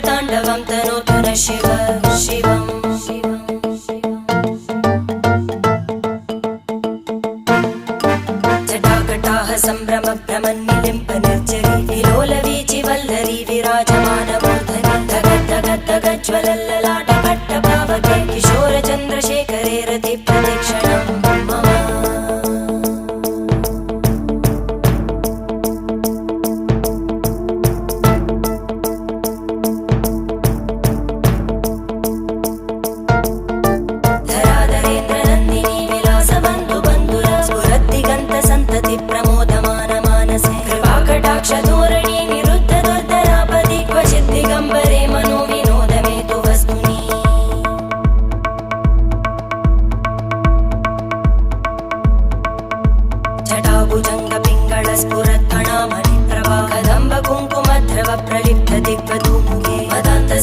ताण्डवं तनोतु न शिव शिवम् जटाकटाः सम्भ्रम भ्रमन्निलिम्प निर्जरी विलोलवीचि वल्लरी विराजमानमूर्धनि धगज्ज्वलल्ललाटपट्टपावके किशोरचन्द्रशेखरे रतिप्रतिक्षणं मम धोरणी निरुद्ध दुर्धरापदि क्वचित् दिगम्बरे मनो विनोदमेतु वस्तुनि जटाभुजङ्ग पिङ्गळ स्फुरत्फणामणिप्रभा कदम्ब कुङ्कुमद्रव प्रलिप्त दिग्वधूमुखे मदान्त